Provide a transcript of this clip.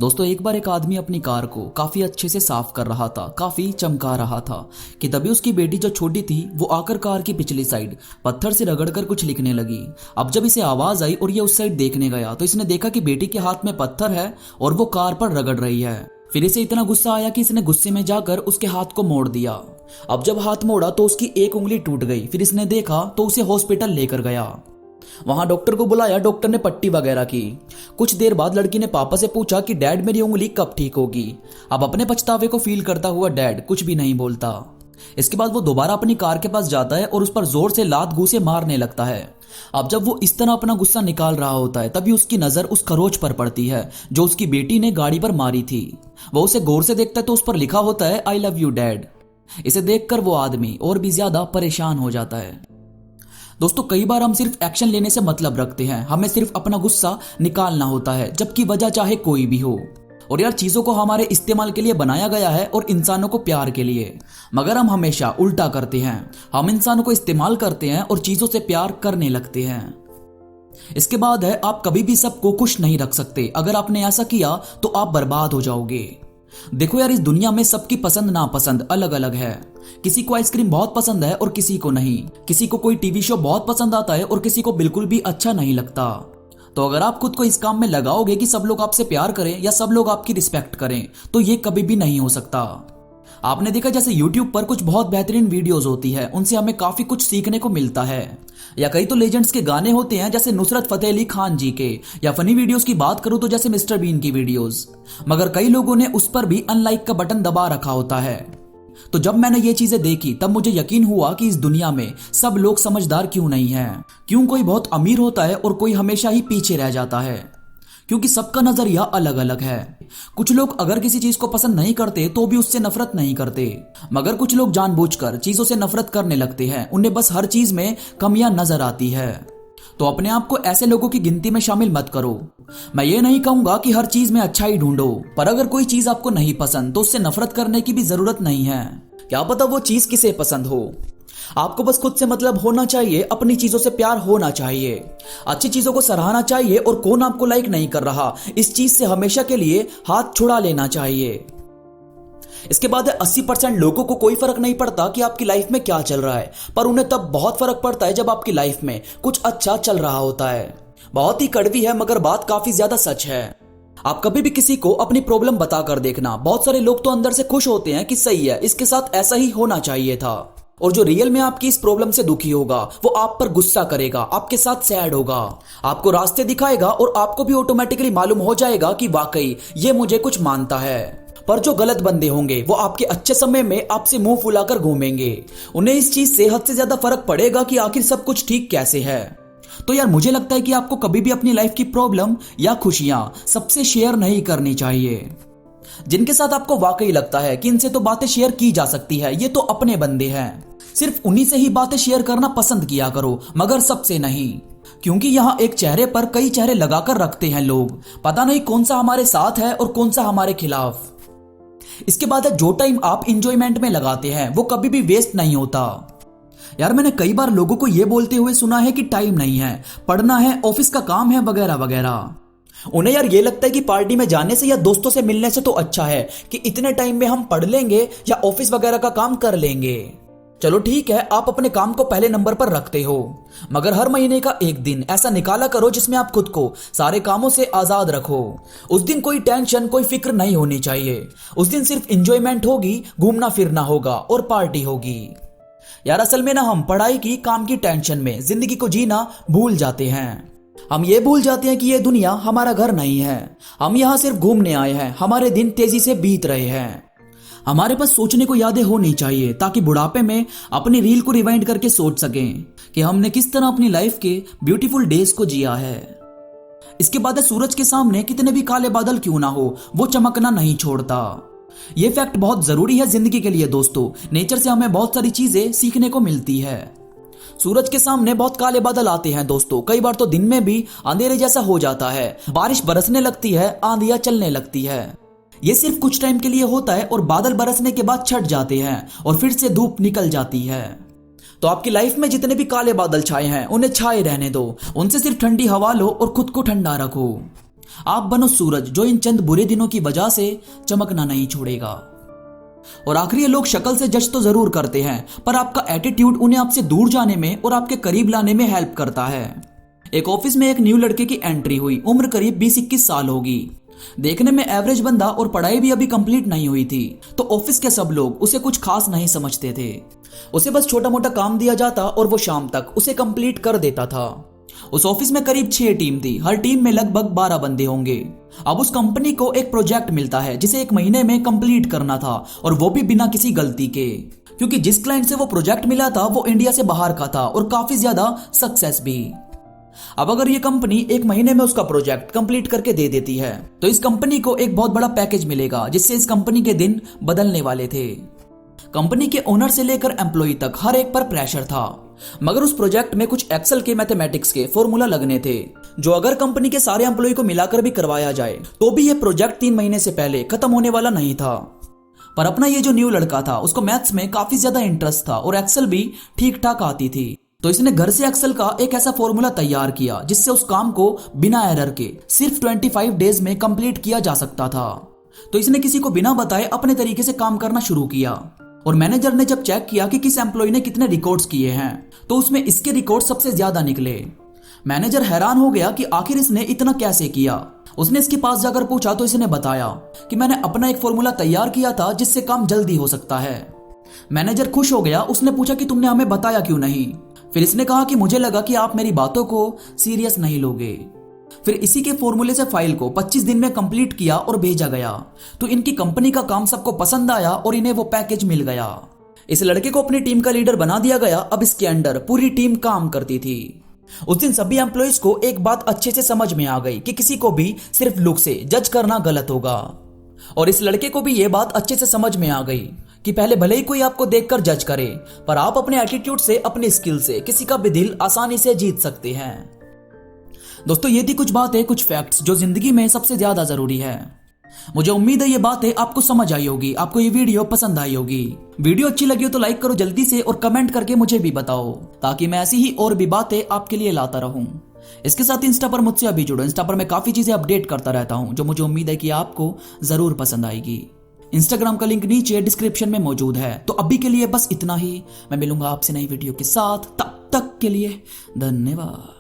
दोस्तों एक बार एक आदमी अपनी कार को काफी अच्छे से साफ कर रहा था, काफी चमका रहा था कि तभी उसकी बेटी जो छोटी थी वो आकर कार की पिछली साइड पत्थर से रगड़कर कुछ लिखने लगी। अब जब इसे आवाज आई और ये उस साइड देखने गया तो इसने देखा कि बेटी के हाथ में पत्थर है और वो कार पर रगड़ रही है। फिर इसे इतना गुस्सा आया कि इसने गुस्से में जाकर उसके हाथ को मोड़ दिया। अब जब हाथ मोड़ा तो उसकी एक उंगली टूट गई। फिर इसने देखा तो उसे हॉस्पिटल लेकर गया। वहां डॉक्टर को बुलाया, डॉक्टर ने पट्टी वगैरह की। कुछ देर बाद लड़की ने पापा से पूछा कि डैड मेरी उंगली कब ठीक होगी। अब अपने पछतावे को फील करता हुआ डैड कुछ भी नहीं बोलता। इसके बाद वो दोबारा अपनी कार के पास जाता है और उस पर जोर से लात घूंसे मारने लगता है। अब जब वो इस तरह अपना गुस्सा निकाल रहा होता है तभी उसकी नजर उस खरोच पर पड़ती है जो उसकी बेटी ने गाड़ी पर मारी थी। वो उसे गौर से देखता है तो उस पर लिखा होता है आई लव यू डैड। इसे देखकर वो आदमी और भी ज्यादा परेशान हो जाता है। दोस्तों कई बार हम सिर्फ एक्शन लेने से मतलब रखते हैं, हमें सिर्फ अपना गुस्सा निकालना होता है, जबकि वजह चाहे कोई भी हो। और यार चीजों को हमारे इस्तेमाल के लिए बनाया गया है और इंसानों को प्यार के लिए, मगर हम हमेशा उल्टा करते हैं। हम इंसानों को इस्तेमाल करते हैं और चीजों से प्यार करने लगते हैं। इसके बाद है आप कभी भी सबको खुश नहीं रख सकते। अगर आपने ऐसा किया तो आप बर्बाद हो जाओगे। देखो यार, इस दुनिया में सबकी पसंद नापसंद अलग अलग है। किसी को आइसक्रीम बहुत पसंद है और किसी को नहीं। किसी को कोई टीवी शो बहुत पसंद आता है और किसी को बिल्कुल भी अच्छा नहीं लगता। तो अगर आप खुद को इस काम में लगाओगे कि सब लोग आपसे प्यार करें या सब लोग आपकी रिस्पेक्ट करें, तो ये कभी भी नहीं हो सकता। आपने देखा जैसे YouTube पर कुछ बहुत बेहतरीन वीडियोस होती है, उनसे हमें काफी कुछ सीखने को मिलता है। या कई तो लेजेंड्स के गाने होते हैं जैसे नुसरत फतेह अली खान जी के, या फनी वीडियोस की बात करूं तो जैसे मिस्टर बीन की वीडियोस। मगर कई लोगों ने उस पर भी अनलाइक का बटन दबा रखा होता है। तो जब मैंने ये चीजें देखी तब मुझे यकीन हुआ कि इस दुनिया में सब लोग समझदार क्यों नहीं हैं। क्यों कोई बहुत अमीर होता है और कोई हमेशा ही पीछे रह जाता है, क्योंकि सबका नजरिया अलग अलग है। कुछ लोग अगर किसी चीज को पसंद नहीं करते तो भी उससे नफरत नहीं करते, मगर कुछ लोग जानबूझकर चीजों से नफरत करने लगते हैं। उन्हें बस हर चीज में कमियां नजर आती है। तो अपने आप को ऐसे लोगों की गिनती में शामिल मत करो। मैं ये नहीं कहूंगा कि हर चीज में अच्छाई ढूंढो, पर अगर कोई चीज आपको नहीं पसंद तो उससे नफरत करने की भी जरूरत नहीं है। क्या पता वो चीज किसे पसंद हो। आपको बस खुद से मतलब होना चाहिए, अपनी चीजों से प्यार होना चाहिए, अच्छी चीजों को सराहना चाहिए और कौन आपको लाइक नहीं कर रहा इस चीज से हमेशा के लिए हाथ छुड़ा लेना चाहिए। इसके बाद 80% लोगों को कोई फर्क नहीं पड़ता कि आपकी लाइफ में क्या चल रहा है, पर उन्हें तब बहुत फर्क पड़ता है जब आपकी लाइफ में कुछ अच्छा चल रहा होता है। बहुत ही कड़वी है मगर बात काफी ज्यादा सच है। आप कभी भी किसी को अपनी प्रॉब्लम बताकर देखना, बहुत सारे लोग तो अंदर से खुश होते हैं कि सही है, इसके साथ ऐसा ही होना चाहिए था। और जो रियल में आपकी इस प्रॉब्लम से दुखी होगा वो आप पर गुस्सा करेगा, आपके साथ सैड होगा, आपको रास्ते दिखाएगा और आपको भी ऑटोमेटिकली मालूम हो जाएगा कि वाकई ये मुझे कुछ मानता है। पर जो गलत बंदे होंगे वो आपके अच्छे समय में आपसे मुंह फुलाकर घूमेंगे। उन्हें इस चीज से हद से ज्यादा फर्क पड़ेगा कि आखिर सब कुछ ठीक कैसे है। तो यार मुझे लगता है कि आपको कभी भी अपनी लाइफ की प्रॉब्लम या खुशियां सबसे शेयर नहीं करनी चाहिए। जिनके साथ आपको वाकई लगता है कि इनसे तो बातें शेयर की जा सकती है, ये तो अपने बंदे हैं, सिर्फ उन्हीं से ही बातें शेयर करना पसंद किया करो, मगर सबसे नहीं। क्योंकि यहाँ एक चेहरे पर कई चेहरे लगाकर रखते हैं लोग, पता नहीं कौन सा हमारे साथ है और कौन सा हमारे खिलाफ। इसके बाद है जो टाइम आप इंजॉयमेंट में लगाते हैं वो कभी भी वेस्ट नहीं होता। यार मैंने कई बार लोगों को ये बोलते हुए सुना है कि टाइम नहीं है, पढ़ना है, ऑफिस का काम है वगैरह वगैरह। उन्हें यार ये लगता है कि पार्टी में जाने से या दोस्तों से मिलने से तो अच्छा है कि इतने टाइम में हम पढ़ लेंगे या ऑफिस वगैरह का काम कर लेंगे। चलो ठीक है, आप अपने काम को पहले नंबर पर रखते हो, मगर हर महीने का एक दिन ऐसा निकाला करो जिसमें आप खुद को सारे कामों से आजाद रखो। उस दिन कोई टेंशन कोई फिक्र नहीं होनी चाहिए। उस दिन सिर्फ एंजॉयमेंट होगी, घूमना फिरना होगा और पार्टी होगी। यार असल में ना हम पढ़ाई की काम की टेंशन में जिंदगी को जीना भूल जाते हैं। हम ये भूल जाते हैं कि ये दुनिया हमारा घर नहीं है, हम यहाँ सिर्फ घूमने आए हैं। हमारे दिन तेजी से बीत रहे हैं। हमारे पास सोचने को यादें होनी चाहिए ताकि बुढ़ापे में अपनी रील को रिवाइंड करके सोच सकें कि हमने किस तरह अपनी लाइफ के ब्यूटीफुल डेज को जिया है। इसके बाद सूरज के सामने कितने भी काले बादल क्यों ना हो, वो चमकना नहीं छोड़ता। ये फैक्ट बहुत जरूरी है जिंदगी के लिए दोस्तों। नेचर से हमें बहुत सारी चीजें सीखने को मिलती है। सूरज के सामने बहुत काले बादल आते हैं दोस्तों, कई बार तो दिन में भी अंधेरे जैसा हो जाता है, बारिश बरसने लगती है, आंधियां चलने लगती है। ये सिर्फ कुछ टाइम के लिए होता है और बादल बरसने के बाद छट जाते हैं और फिर से धूप निकल जाती है। तो आपकी लाइफ में जितने भी काले बादल छाए हैं उन्हें छाए रहने दो, उनसे सिर्फ ठंडी हवा लो और खुद को ठंडा रखो। आप बनो सूरज जो इन चंद बुरे दिनों की वजह से चमकना नहीं छोड़ेगा। और आखिर ये लोग शक्ल से जज तो जरूर करते हैं, पर आपका एटीट्यूड उन्हें आपसे दूर जाने में और आपके करीब लाने में हेल्प करता है। एक ऑफिस में एक न्यू लड़के की एंट्री हुई। उम्र करीब 20-21 साल होगी। देखने में एवरेज बंदा और पढ़ाई भी अभी कंप्लीट नहीं हुई थी, तो ऑफिस के सब लोग उसे कुछ खास नहीं समझते थे। उसे बस छोटा मोटा काम दिया जाता और वो शाम तक उसे कंप्लीट कर देता था। उस ऑफिस में करीब 6 टीम थी। हर टीम में लगभग 12 बंदे होंगे। अब उस कंपनी को एक प्रोजेक्ट मिलता है जिसे 1 महीने में कंप्लीट करना था, और वो भी बिना किसी गलती के, क्योंकि जिस क्लाइंट से वो प्रोजेक्ट मिला था वो इंडिया से बाहर का था और काफी ज्यादा सक्सेस भी। अब अगर ये कंपनी 1 महीने में उसका प्रोजेक्ट कंप्लीट करके दे देती है तो इस कंपनी को एक बहुत बड़ा पैकेज मिलेगा, जिससे इस कंपनी के दिन बदलने वाले थे। कंपनी के ओनर से लेकर एम्प्लॉय तक हर एक पर प्रेशर था, मगर उस प्रोजेक्ट में कुछ एक्सेल के मैथमेटिक्स के फॉर्मूला लगने थे, जो अगर कंपनी के सारे एम्प्लॉय को मिलाकर भी करवाया जाए तो भी ये प्रोजेक्ट 3 महीने से पहले खत्म होने वाला नहीं था। पर अपना ये जो न्यू लड़का था उसको मैथ्स में काफी ज्यादा इंटरेस्ट था और एक्सेल भी ठीक ठाक आती थी, तो इसने घर से एक्सेल का एक ऐसा फॉर्मूला तैयार किया जिससे उस काम को बिना एरर के सिर्फ 25 डेज में कंप्लीट किया जा सकता था। तो इसने किसी को बिना बताए अपने तरीके से काम करना शुरू किया, और मैनेजर ने जब चेक किया कि किस एम्प्लॉय ने कितने रिकॉर्ड्स किए हैं तो उसमें इसके रिकॉर्ड सबसे ज्यादा निकले। मैनेजर हैरान हो गया कि आखिर इसने इतना कैसे किया। उसने इसके पास जाकर पूछा तो इसने बताया कि मैंने अपना एक फॉर्मूला तैयार किया था जिससे काम जल्दी हो सकता है। मैनेजर खुश हो गया। उसने पूछा कि तुमने हमें बताया क्यों नहीं। फिर इसने कहा कि मुझे लगा कि आप मेरी बातों को सीरियस नहीं लोगे। फिर इसी के फॉर्मूले से फाइल को 25 दिन में कंप्लीट किया और भेजा गया, तो इनकी कंपनी का काम सबको पसंद आया और इन्हें वो पैकेज मिल गया। इस लड़के को अपनी टीम का लीडर बना दिया गया। अब इसके अंडर पूरी टीम काम करती थी। उस दिन सभी एम्प्लॉइज को एक बात अच्छे से समझ में आ गई कि किसी को भी सिर्फ लुक से जज करना गलत होगा, और इस लड़के को भी ये बात अच्छे से समझ में आ गई कि पहले भले ही कोई आपको देखकर जज करे, पर आप अपने एटीट्यूड से, अपने स्किल से किसी का भी दिल आसानी से जीत सकते हैं। दोस्तों, ये थी कुछ बातें, कुछ फैक्ट्स जो जिंदगी में सबसे ज्यादा जरूरी है। मुझे उम्मीद है ये बातें आपको समझ आई होगी, आपको ये वीडियो पसंद आई होगी। वीडियो अच्छी लगी हो तो लाइक करो जल्दी से, और कमेंट करके मुझे भी बताओ, ताकि मैं ऐसी ही और भी बातें आपके लिए लाता रहूं। इसके साथ इंस्टा पर मुझसे अभी जुड़ो। इंस्टा पर मैं काफी चीजें अपडेट करता रहता हूं, जो मुझे उम्मीद है कि आपको जरूर पसंद आएगी। इंस्टाग्राम का लिंक नीचे डिस्क्रिप्शन में मौजूद है। तो अभी के लिए बस इतना ही। मैं मिलूंगा आपसे नई वीडियो के साथ। तब तक के लिए धन्यवाद।